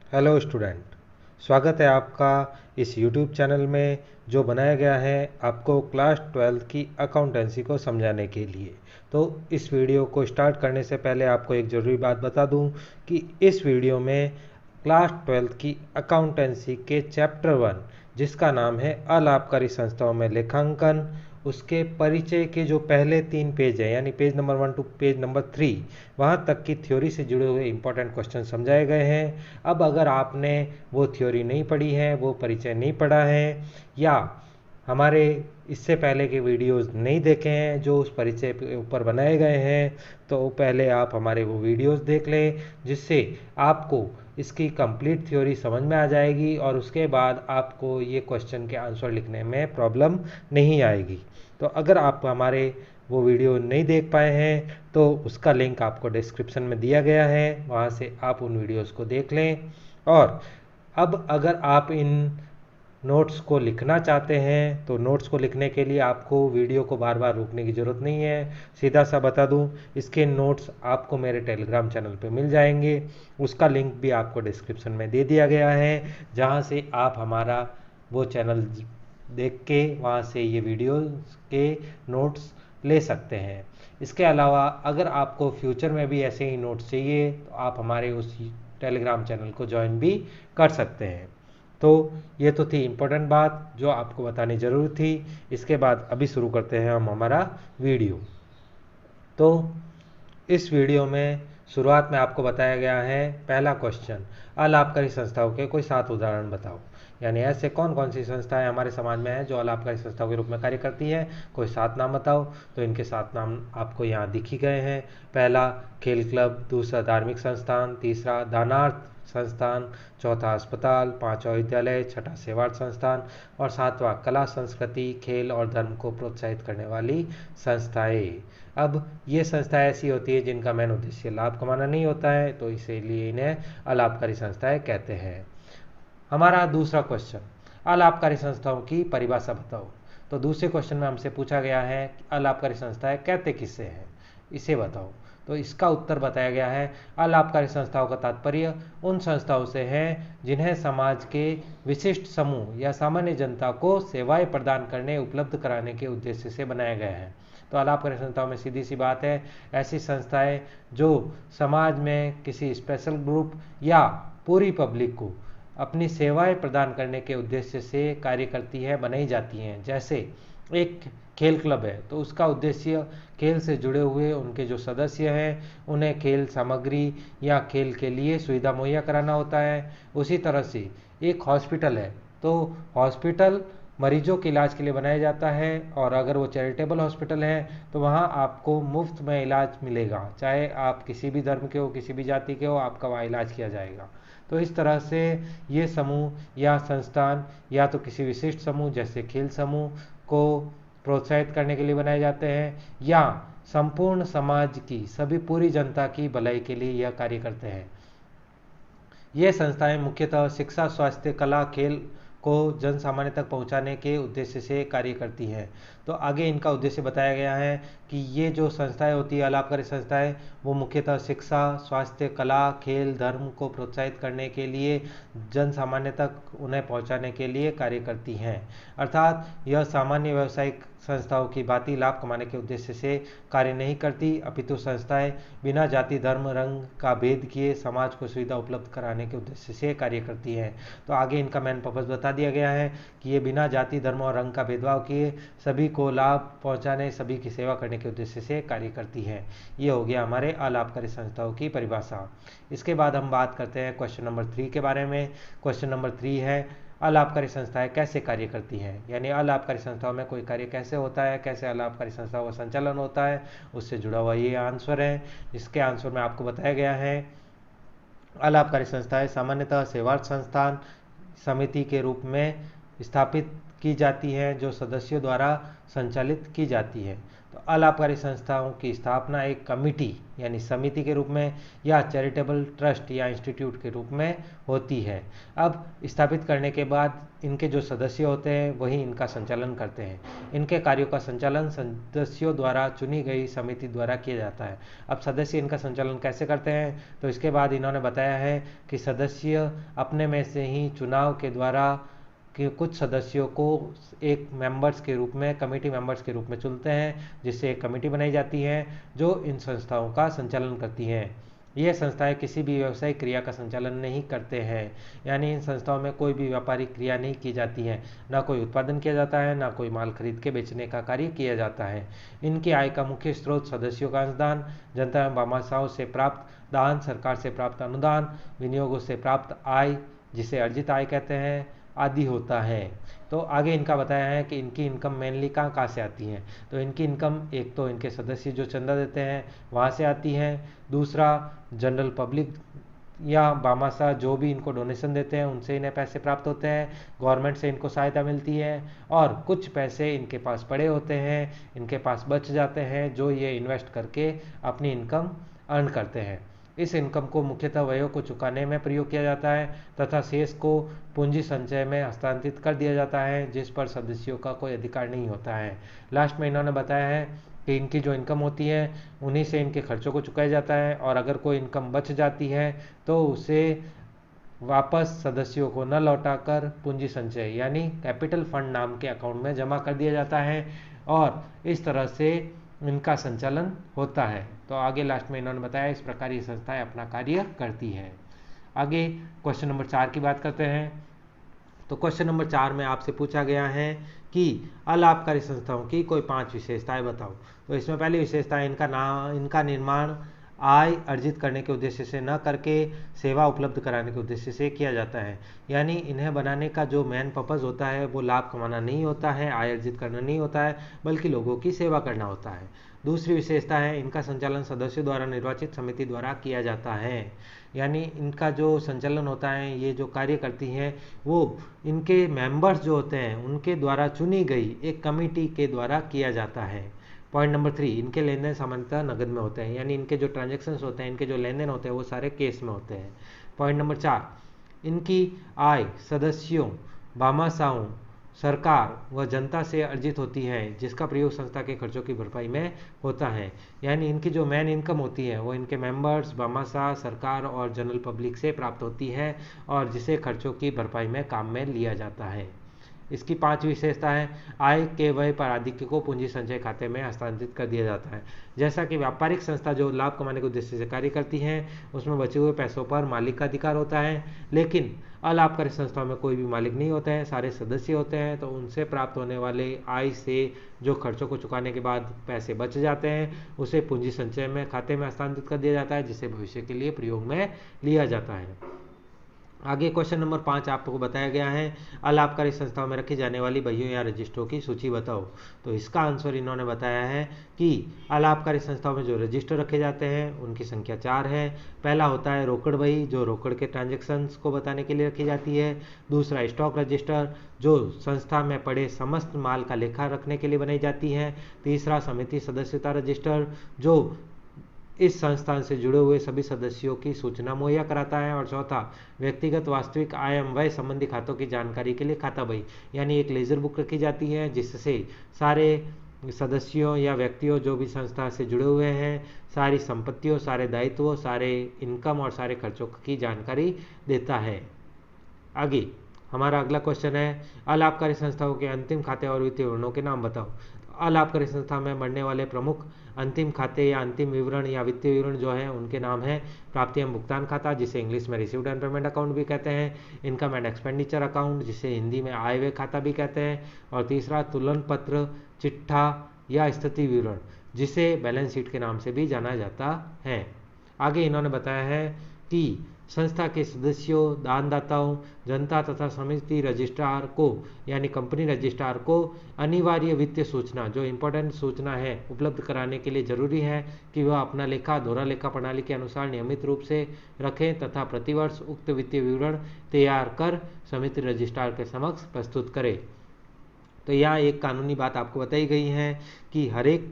Hello student, स्वागत है आपका इस यूट्यूब चैनल में जो बनाया गया है आपको क्लास 12 की अकाउंटेंसी को समझाने के लिए। तो इस वीडियो को स्टार्ट करने से पहले आपको एक ज़रूरी बात बता दूं कि इस वीडियो में क्लास 12 की अकाउंटेंसी के चैप्टर 1 जिसका नाम है अलाभकारी संस्थाओं में लेखांकन, उसके परिचय के जो पहले 3 पेज है यानी page number 1 to page number 3 वहाँ तक की थ्योरी से जुड़े हुए इंपॉर्टेंट क्वेश्चन समझाए गए हैं। अब अगर आपने वो थ्योरी नहीं पढ़ी है, वो परिचय नहीं पढ़ा है या हमारे इससे पहले के वीडियोस नहीं देखे हैं जो उस परिचय के ऊपर बनाए गए हैं, तो पहले आप हमारे वो वीडियोस देख लें जिससे आपको इसकी कंप्लीट थ्योरी समझ में आ जाएगी और उसके बाद आपको ये क्वेश्चन के आंसर लिखने में प्रॉब्लम नहीं आएगी। तो अगर आप हमारे वो वीडियो नहीं देख पाए हैं तो उसका लिंक आपको डिस्क्रिप्शन में दिया गया है, वहाँ से आप उन वीडियोस को देख लें। और अब अगर आप इन नोट्स को लिखना चाहते हैं तो नोट्स को लिखने के लिए आपको वीडियो को बार बार रोकने की ज़रूरत नहीं है। सीधा सा बता दूं, इसके नोट्स आपको मेरे टेलीग्राम चैनल पे मिल जाएंगे, उसका लिंक भी आपको डिस्क्रिप्शन में दे दिया गया है, जहां से आप हमारा वो चैनल देख के वहां से ये वीडियो के नोट्स ले सकते हैं। इसके अलावा अगर आपको फ्यूचर में भी ऐसे ही नोट्स चाहिए तो आप हमारे उस टेलीग्राम चैनल को ज्वाइन भी कर सकते हैं। तो ये तो थी इम्पोर्टेंट बात जो आपको बतानी ज़रूरी थी। इसके बाद अभी शुरू करते हैं हम हमारा वीडियो। तो इस वीडियो में शुरुआत में आपको बताया गया है पहला क्वेश्चन, अलाभकारी संस्थाओं के कोई 7 उदाहरण बताओ। यानी ऐसे कौन कौन सी संस्थाएं हमारे समाज में हैं जो अलाभकारी संस्थाओं के रूप में कार्य करती है, कोई 7 नाम बताओ। तो इनके 7 नाम आपको यहाँ दिख ही गए हैं। पहला खेल क्लब, दूसरा धार्मिक संस्थान, तीसरा दानार्थ संस्थान, चौथा अस्पताल, पांचवा विद्यालय, छठा सेवार्थ संस्थान और सातवां कला संस्कृति खेल और धर्म को प्रोत्साहित करने वाली संस्थाएं। अब ये संस्थाएं ऐसी होती है जिनका मेन उद्देश्य लाभ कमाना नहीं होता है, तो इसीलिए इन्हें अलाभकारी संस्थाएं कहते हैं। हमारा दूसरा क्वेश्चन, अलाभकारी संस्थाओं की परिभाषा बताओ। तो दूसरे क्वेश्चन में हमसे पूछा गया है कि अलाभकारी संस्थाएं कहते किससे हैं, इसे बताओ। तो इसका उत्तर बताया गया है, अलाभकारी संस्थाओं का तात्पर्य उन संस्थाओं से है जिन्हें समाज के विशिष्ट समूह या सामान्य जनता को सेवाएं प्रदान करने उपलब्ध कराने के उद्देश्य से बनाया गया है। तो अलाभकारी संस्थाओं में सीधी सी बात है, ऐसी संस्थाएं जो समाज में किसी स्पेशल ग्रुप या पूरी पब्लिक को अपनी सेवाएं प्रदान करने के उद्देश्य से कार्य करती है, बनाई जाती हैं। जैसे एक खेल क्लब है तो उसका उद्देश्य खेल से जुड़े हुए उनके जो सदस्य हैं उन्हें खेल सामग्री या खेल के लिए सुविधा मुहैया कराना होता है। उसी तरह से एक हॉस्पिटल है तो हॉस्पिटल मरीजों के इलाज के लिए बनाया जाता है, और अगर वो चैरिटेबल हॉस्पिटल है तो वहाँ आपको मुफ्त में इलाज मिलेगा, चाहे आप किसी भी धर्म के हो, किसी भी जाति के हो, आपका वहाँ इलाज किया जाएगा। तो इस तरह से ये समूह या संस्थान या तो किसी विशिष्ट समूह जैसे खेल समूह को प्रोत्साहित करने के लिए बनाए जाते हैं या संपूर्ण समाज की सभी पूरी जनता की भलाई के लिए यह कार्य करते हैं। ये संस्थाएं मुख्यतः शिक्षा, स्वास्थ्य, कला, खेल को जन सामान्य तक पहुंचाने के उद्देश्य से कार्य करती हैं। तो आगे इनका उद्देश्य बताया गया है कि ये जो संस्थाएं होती है अलाभकारी संस्थाएं, वो मुख्यतः शिक्षा, स्वास्थ्य, कला, खेल, धर्म को प्रोत्साहित करने के लिए जन सामान्य तक उन्हें पहुंचाने के लिए कार्य करती हैं। अर्थात यह सामान्य व्यावसायिक संस्थाओं की भांति लाभ कमाने के उद्देश्य से कार्य नहीं करती, अपितु संस्थाएं बिना जाति, धर्म, रंग का भेद किए समाज को सुविधा उपलब्ध कराने के उद्देश्य से कार्य करती हैं। तो आगे इनका मेन पर्पस बता दिया गया है कि ये बिना जाति, धर्म और रंग का भेदभाव किए सभी को लाभ पहुंचाने, सभी की सेवा करने के उद्देश्य से कार्य करती है। ये हो गया हमारे अलाभकारी संस्थाओं की परिभाषा। इसके बाद हम बात करते हैं क्वेश्चन नंबर 3 के बारे में। क्वेश्चन नंबर 3 है, अलाभकारी संस्थाएं कैसे कार्य करती हैं, यानी अलाभकारी संस्थाओं में कोई कार्य कैसे होता है, कैसे अलाभकारी संस्थाओं का संचालन होता है, उससे जुड़ा हुआ ये आंसर है। इसके आंसर में आपको बताया गया है, अलाभकारी संस्थाएं सामान्यतः सेवार्थ संस्थान समिति के रूप में स्थापित की जाती हैं जो सदस्यों द्वारा संचालित की जाती है। तो अलाभकारी संस्थाओं की स्थापना एक कमिटी यानी समिति के रूप में या चैरिटेबल ट्रस्ट या इंस्टीट्यूट के रूप में होती है। अब स्थापित करने के बाद इनके जो सदस्य होते हैं वही इनका संचालन करते हैं। इनके कार्यों का संचालन सदस्यों द्वारा चुनी गई समिति द्वारा किया जाता है। अब सदस्य इनका संचालन कैसे करते हैं, तो इसके बाद इन्होंने बताया है कि सदस्य अपने में से ही चुनाव के द्वारा कि कुछ सदस्यों को एक मेंबर्स के रूप में, कमेटी मेंबर्स के रूप में चुनते हैं, जिससे एक कमेटी बनाई जाती है जो इन संस्थाओं का संचालन करती हैं। ये संस्थाएं किसी भी व्यावसायिक क्रिया का संचालन नहीं करते हैं, यानी इन संस्थाओं में कोई भी व्यापारिक क्रिया नहीं की जाती है, ना कोई उत्पादन किया जाता है, ना कोई माल खरीद के बेचने का कार्य किया जाता है। इनकी आय का मुख्य स्रोत सदस्यों का अंशदान, जनता एवं भामाशाहों से प्राप्त दान, सरकार से प्राप्त अनुदान, विनियोगों से प्राप्त आय जिसे अर्जित आय कहते हैं आदि होता है। तो आगे इनका बताया है कि इनकी इनकम मेनली कहाँ से आती है। तो इनकी इनकम एक तो इनके सदस्य जो चंदा देते हैं वहाँ से आती है, दूसरा जनरल पब्लिक या भामाशाह जो भी इनको डोनेशन देते हैं उनसे इन्हें पैसे प्राप्त होते हैं, गवर्नमेंट से इनको सहायता मिलती है, और कुछ पैसे इनके पास पड़े होते हैं, इनके पास बच जाते हैं जो ये इन्वेस्ट करके अपनी इनकम अर्न करते हैं। इस इनकम को मुख्यतः व्ययों को चुकाने में प्रयोग किया जाता है तथा शेष को पूंजी संचय में हस्तांतरित कर दिया जाता है, जिस पर सदस्यों का कोई अधिकार नहीं होता है। लास्ट में इन्होंने बताया है कि इनकी जो इनकम होती है उन्हीं से इनके खर्चों को चुकाया जाता है, और अगर कोई इनकम बच जाती है तो उसे वापस सदस्यों को न लौटाकर पूंजी संचय यानी कैपिटल फंड नाम के अकाउंट में जमा कर दिया जाता है, और इस तरह से इनका संचालन होता है। तो आगे लास्ट में इन्होंने बताया इस प्रकार ये संस्थाएं अपना कार्य करती है। आगे क्वेश्चन नंबर 4 की बात करते हैं। तो क्वेश्चन नंबर 4 में आपसे पूछा गया है कि अलाभकारी संस्थाओं की कोई 5 विशेषताएं बताओ। तो इसमें पहली विशेषता है इनका निर्माण आय अर्जित करने के उद्देश्य से न करके सेवा उपलब्ध कराने के उद्देश्य से किया जाता है, यानी इन्हें बनाने का जो मेन पर्पज़ होता है वो लाभ कमाना नहीं होता है, आय अर्जित करना नहीं होता है, बल्कि लोगों की सेवा करना होता है। दूसरी विशेषता है इनका संचालन सदस्यों द्वारा निर्वाचित समिति द्वारा किया जाता है, यानी इनका जो संचालन होता है, ये जो कार्य करती हैं वो इनके मेंबर्स जो होते हैं उनके द्वारा चुनी गई एक कमेटी के द्वारा किया जाता है। पॉइंट नंबर 3, इनके लेन देन सामान्यतः नगद में होते हैं, यानी इनके जो ट्रांजेक्शन्स होते हैं, इनके जो लेन देन होते हैं वो सारे केस में होते हैं। पॉइंट नंबर 4, इनकी आय सदस्यों, भामाशाहों, सरकार व जनता से अर्जित होती है, जिसका प्रयोग संस्था के खर्चों की भरपाई में होता है, यानी इनकी जो मेन इनकम होती है वो इनके मेंबर्स, भामाशाह, सरकार और जनरल पब्लिक से प्राप्त होती है, और जिसे खर्चों की भरपाई में काम में लिया जाता है। इसकी 5 विशेषता है आय के व्यय पर आधिक्य को पूंजी संचय खाते में हस्तांतरित कर दिया जाता है। जैसा कि व्यापारिक संस्था जो लाभ कमाने के उद्देश्य से कार्य करती हैं उसमें बचे हुए पैसों पर मालिक का अधिकार होता है, लेकिन अलाभकारी संस्थाओं में कोई भी मालिक नहीं होते हैं, सारे सदस्य होते हैं। तो उनसे प्राप्त होने वाले आय से जो खर्चों को चुकाने के बाद पैसे बच जाते हैं उसे पूंजी संचय में खाते में हस्तांतरित कर दिया जाता है, जिसे भविष्य के लिए प्रयोग में लिया जाता है। आगे क्वेश्चन नंबर 5 आपको बताया गया है अलाभकारी संस्थाओं में रखी जाने वाली बहियों या रजिस्टरों की सूची बताओ। तो इसका आंसर इन्होंने बताया है कि अलाभकारी संस्थाओं में जो रजिस्टर रखे जाते हैं उनकी संख्या 4 है। पहला होता है रोकड़ बही, जो रोकड़ के ट्रांजेक्शन्स को बताने के लिए रखी जाती है। दूसरा स्टॉक रजिस्टर, जो संस्था में पड़े समस्त माल का लेखा रखने के लिए बनाई जाती है। तीसरा समिति सदस्यता रजिस्टर, जो इस संस्थान से जुड़े हुए सभी सदस्यों की सूचना मुहैया कराता है। और चौथा व्यक्तिगत वास्तविक आय एवं व्यय संबंधी खातों की जानकारी के लिए खाता बही, यानी एक लेजर बुक रखी जाती है जिससे सारे सदस्यों या व्यक्तियों जो भी संस्था से जुड़े हुए हैं सारी संपत्तियों, सारे दायित्वों, सारे इनकम और सारे खर्चों की जानकारी देता है। आगे हमारा अगला क्वेश्चन है अलाभकारी संस्थाओं के अंतिम खाते और वित्तीय विवरणों के नाम बताओ। अलाभकारी संस्था में बढ़ने वाले प्रमुख अंतिम खाते या अंतिम विवरण या वित्तीय विवरण जो है उनके नाम है प्राप्ति एवं भुगतान खाता, जिसे इंग्लिश में रिसीव्ड एंड पेमेंट अकाउंट भी कहते हैं। इनकम एंड एक्सपेंडिचर अकाउंट, जिसे हिंदी में आय व्यय खाता भी कहते हैं। और तीसरा तुलन पत्र, चिट्ठा या स्थिति विवरण, जिसे बैलेंस शीट के नाम से भी जाना जाता है। आगे इन्होंने बताया है कि संस्था के सदस्यों, दानदाताओं, जनता तथा समिति रजिस्ट्रार को यानी कंपनी रजिस्ट्रार को अनिवार्य वित्तीय सूचना, जो इम्पोर्टेंट सूचना है, उपलब्ध कराने के लिए जरूरी है कि वह अपना लेखा दोहरा लेखा प्रणाली के अनुसार नियमित रूप से रखें तथा प्रतिवर्ष उक्त वित्तीय विवरण तैयार कर समिति रजिस्ट्रार के समक्ष प्रस्तुत करें। तो यह एक कानूनी बात आपको बताई गई है कि हर एक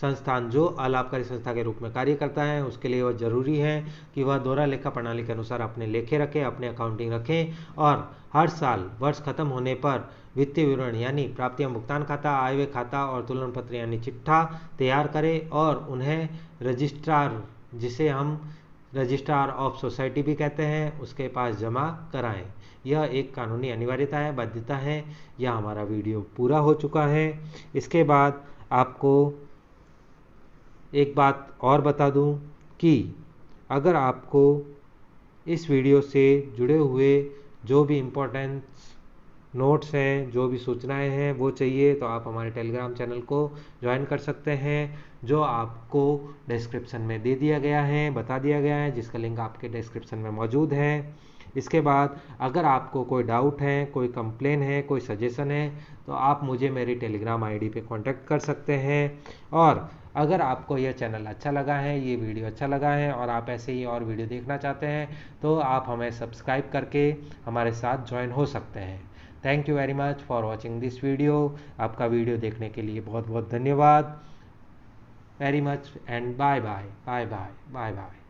संस्थान जो अलाभकारी संस्था के रूप में कार्य करता है उसके लिए वह जरूरी है कि वह दोहरा लेखा प्रणाली के अनुसार अपने लेखे रखें, अपने अकाउंटिंग रखें और हर साल वर्ष खत्म होने पर वित्तीय विवरण यानी प्राप्तियां भुगतान खाता, आय व्यय खाता और तुलन पत्र यानी चिट्ठा तैयार करें और उन्हें रजिस्ट्रार, जिसे हम रजिस्ट्रार ऑफ सोसाइटी भी कहते हैं, उसके पास जमा कराएं। यह एक कानूनी अनिवार्यता है, बाध्यता है। यह हमारा वीडियो पूरा हो चुका है। इसके बाद आपको एक बात और बता दूं कि अगर आपको इस वीडियो से जुड़े हुए जो भी इम्पोर्टेंट नोट्स हैं, जो भी सूचनाएं हैं वो चाहिए तो आप हमारे टेलीग्राम चैनल को ज्वाइन कर सकते हैं, जो आपको डिस्क्रिप्शन में दे दिया गया है, बता दिया गया है, जिसका लिंक आपके डिस्क्रिप्शन में मौजूद है। इसके बाद अगर आपको कोई डाउट है, कोई कंप्लेन है, कोई सजेशन है तो आप मुझे मेरी टेलीग्राम आईडी पे कांटेक्ट कर सकते हैं। और अगर आपको यह चैनल अच्छा लगा है, ये वीडियो अच्छा लगा है और आप ऐसे ही और वीडियो देखना चाहते हैं तो आप हमें सब्सक्राइब करके हमारे साथ ज्वाइन हो सकते हैं। Thank you very much for watching this video. आपका वीडियो देखने के लिए बहुत बहुत धन्यवाद। Very much and bye bye bye bye bye bye.